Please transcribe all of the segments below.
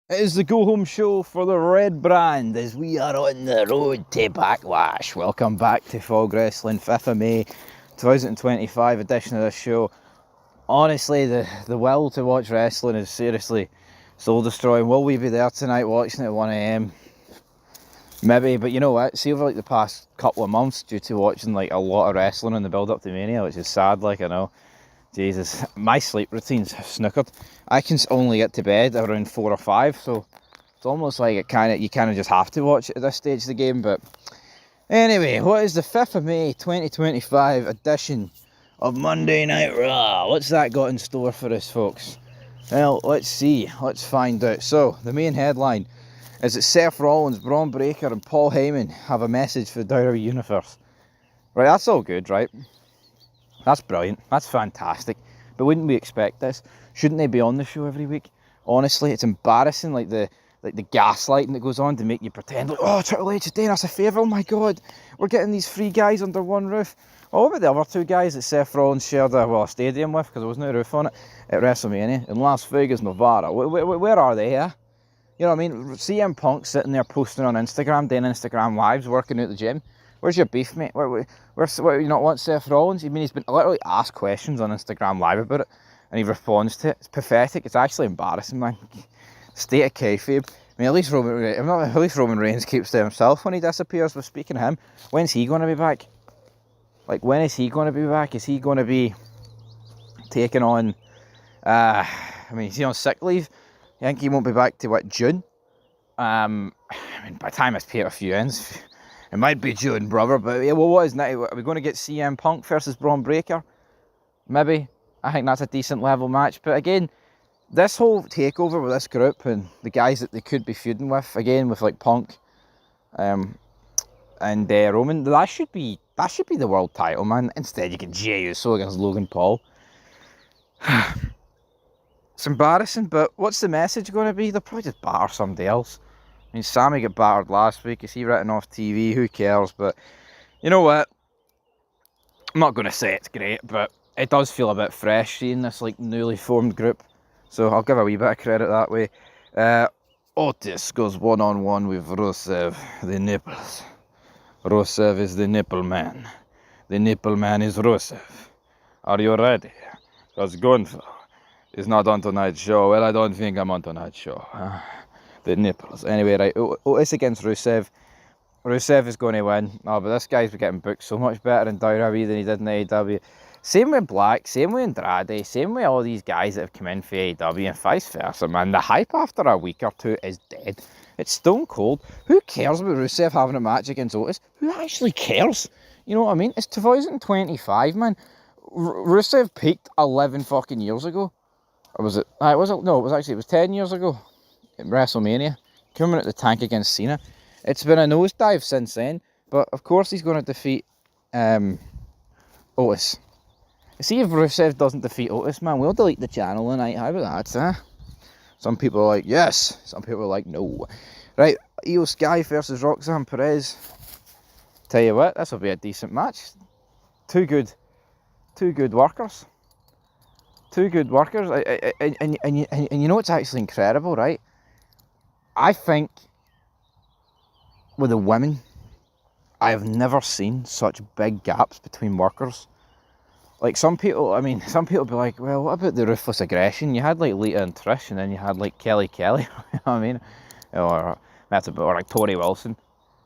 It is the go-home show for the Red Brand as we are on the road to Backlash. Welcome back to Fog Wrestling, 5th of May, 2025 edition of this show. Honestly, the will to watch wrestling is seriously soul-destroying. Will we be there tonight watching it at 1 AM? Maybe, but you know what? See, over like the past couple of months, due to watching like a lot of wrestling in the build-up to Mania, which is sad, like I know. Jesus, my sleep routine's snookered. I can only get to bed around 4 or 5, so it's almost like you kind of just have to watch it at this stage of the game. But anyway, what is the 5th of May 2025 edition of Monday Night Raw? What's that got in store for us, folks? Well, let's see. Let's find out. So, the main headline is that Seth Rollins, Braun Breaker and Paul Heyman have a message for the WWE Universe. Right, that's all good, right? That's brilliant. That's fantastic. But wouldn't we expect this? Shouldn't they be on the show every week? Honestly, it's embarrassing, like the gaslighting that goes on to make you pretend like, oh, Triple H is doing us a favour. Oh my God, we're getting these three guys under one roof. Oh, what about the other two guys that Seth Rollins shared a stadium with, because there wasn't a roof on it, at WrestleMania in Las Vegas, Nevada? Where are they? Yeah, you know what I mean. CM Punk sitting there posting on Instagram, doing Instagram lives, working out at the gym. Where's your beef, mate? Where's you not want Seth Rollins? I mean, he's been literally asked questions on Instagram Live about it, and he responds to it. It's pathetic. It's actually embarrassing, man. State of kayfabe. I mean, at least Roman Reigns keeps to himself when he disappears. But speaking of him, when's he going to be back? Like, when is he going to be back? Is he going to be taking on? I mean, is he on sick leave? I think he won't be back to what, June? I mean, by the time this pay-per-view ends. It might be June, brother, but yeah, well, what is now? Are we going to get CM Punk versus Braun Breaker? Maybe. I think that's a decent level match. But again, this whole takeover with this group and the guys that they could be feuding with, again, with like Punk and Roman, that should be the world title, man. Instead, you get Jey Uso against Logan Paul. It's embarrassing, but what's the message going to be? They'll probably just batter somebody else. I mean, Sammy got battered last week. Is he written off TV? Who cares? But you know what? I'm not going to say it's great, but it does feel a bit fresh seeing this like newly formed group. So I'll give a wee bit of credit that way. Otis goes one-on-one with Rusev, the nipples. Rusev is the nipple man. The nipple man is Rusev. Are you ready? Because Gunther is not on tonight's show. Well, I don't think I'm on tonight's show. The nipples. Anyway, right, Otis against Rusev. Rusev is going to win. Oh, but this guy's getting booked so much better in WWE than he did in AEW. Same with Black, same with Andrade, same with all these guys that have come in for AEW and vice versa, man. The hype after a week or two is dead. It's stone cold. Who cares about Rusev having a match against Otis? Who actually cares? You know what I mean? It's 2025, man. Rusev peaked 11 fucking years ago. Or was it? No, it was 10 years ago. In WrestleMania, coming at the tank against Cena. It's been a nosedive since then, but of course he's going to defeat Otis. See, if Rusev doesn't defeat Otis, man, we'll delete the channel tonight. How about that, huh? Some people are like, yes. Some people are like, no. Right, Io Sky versus Roxanne Perez. Tell you what, this will be a decent match. Two good workers. Two good workers. And you know what's actually incredible, right? I think with the women, I have never seen such big gaps between workers. Like some people be like, well, what about the Ruthless Aggression? You had like Lita and Trish, and then you had like Kelly. You know what I mean? Or like Tori Wilson.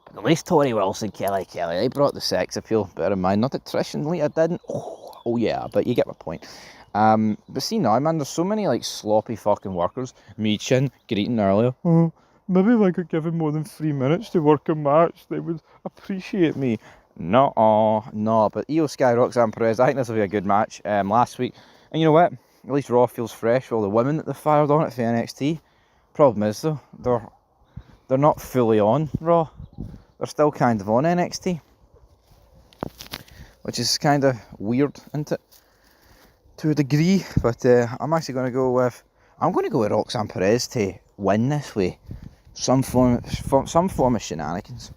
But at least Tori Wilson, Kelly, they brought the sex appeal. Bear in mind, not that Trish and Lita didn't. Oh yeah, but you get my point. But see now, man, there's so many like sloppy fucking workers. Michin greeting earlier. Oh, maybe if I could give him more than 3 minutes to work a match, they would appreciate me. No, but Io Sky, Roxanne Perez, I think this will be a good match. Last week, and you know what? At least Raw feels fresh for all the women that they fired on it for NXT. Problem is though, they're not fully on Raw. They're still kind of on NXT, which is kind of weird, isn't it? To a degree, but I'm actually going to go with Roxanne Perez to win this way. Some form of shenanigans.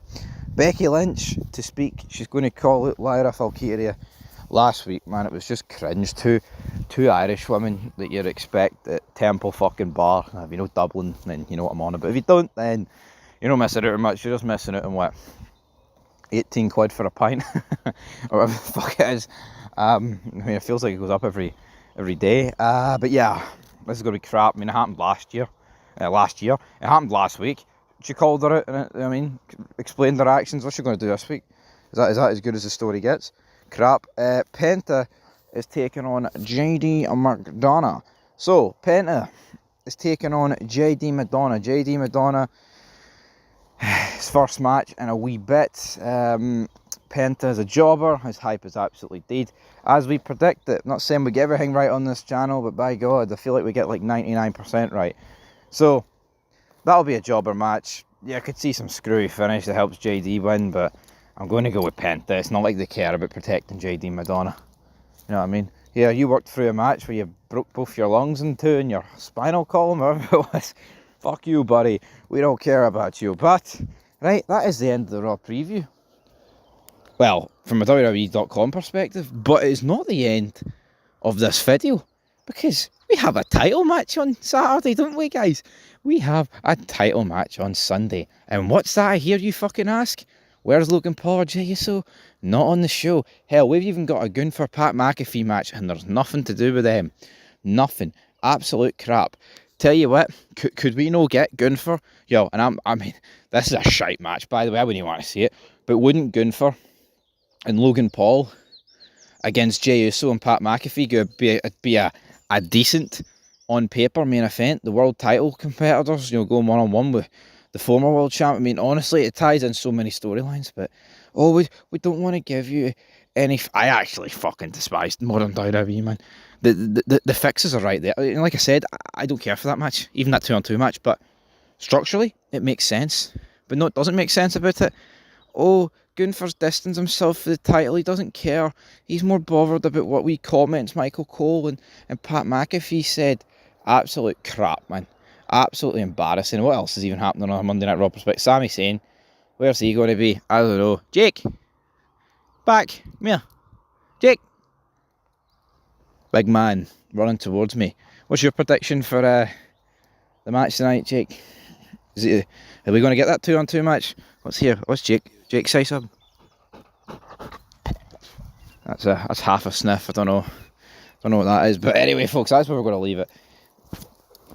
Becky Lynch to speak. She's going to call out Lyra Valkyria. Last week, man, it was just cringe. Two two Irish women that you'd expect at Temple fucking Bar. If you know Dublin, then you know what I'm on about. If you don't, then you're not missing out on much. You're just missing out on what, 18 quid for a pint, or whatever the fuck it is. I mean, it feels like it goes up every day. But yeah, this is going to be crap. I mean, it happened last year. It happened last week. She called her out, and I mean, explained her actions. What's she going to do this week? Is that as good as the story gets? Crap. Penta is taking on JD McDonough. So, Penta is taking on JD Madonna. JD Madonna, his first match in a wee bit. Penta is a jobber. His hype is absolutely dead, as we predicted. I'm not saying we get everything right on this channel, but by God, I feel like we get like 99% right. So, that'll be a jobber match. Yeah, I could see some screwy finish that helps JD win, but I'm going to go with Penta. It's not like they care about protecting JD Madonna. You know what I mean? Yeah, you worked through a match where you broke both your lungs in two and your spinal column, whatever it was. Fuck you, buddy. We don't care about you. But, right, that is the end of the Raw preview. Well, from a WWE.com perspective, but it's not the end of this video, because we have a title match on Saturday, don't we, guys? We have a title match on Sunday. And what's that, I hear you fucking ask? Where's Logan Paul or Jey Uso? Not on the show. Hell, we've even got a Gunther Pat McAfee match, and there's nothing to do with them. Nothing. Absolute crap. Tell you what, could we no get Gunther? Yo, and I mean, this is a shite match, by the way. I wouldn't even want to see it. But wouldn't Gunther and Logan Paul against Jey Uso and Pat McAfee be a decent, on paper, main event? The world title competitors, you know, going one-on-one with the former world champ. I mean, honestly, it ties in so many storylines, but we don't want to give you any. I actually fucking despise modern WWE, man. The fixes are right there. Like I said, I don't care for that match, even that 2-on-2 match, but structurally, it makes sense. But no, it doesn't make sense about it. Oh, Gunther's distanced himself for the title. He doesn't care. He's more bothered about what we comments Michael Cole and Pat McAfee said. Absolute crap, man. Absolutely embarrassing. What else is even happening on a Monday Night Raw perspective? Sami Zayn, where's he going to be? I don't know. Jake, back, come here. Jake, big man running towards me. What's your prediction for the match tonight, Jake? Are we going to get that 2-on-2 match? What's here? What's Jake? Jake, say something. That's half a sniff. I don't know what that is. But anyway, folks, that's where we're going to leave it.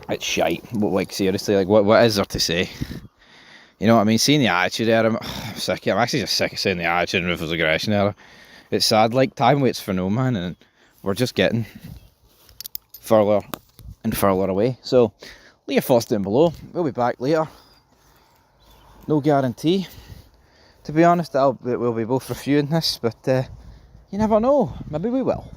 It's shite. Like, seriously, like, what is there to say? You know what I mean? Seeing the Attitude Era, I'm sick. I'm actually just sick of seeing the Attitude and Ruthless Aggression Era. It's sad. Like, time waits for no man, and we're just getting further and further away. So, leave your thoughts down below. We'll be back later. No guarantee. To be honest, we'll be both reviewing this, but you never know. Maybe we will.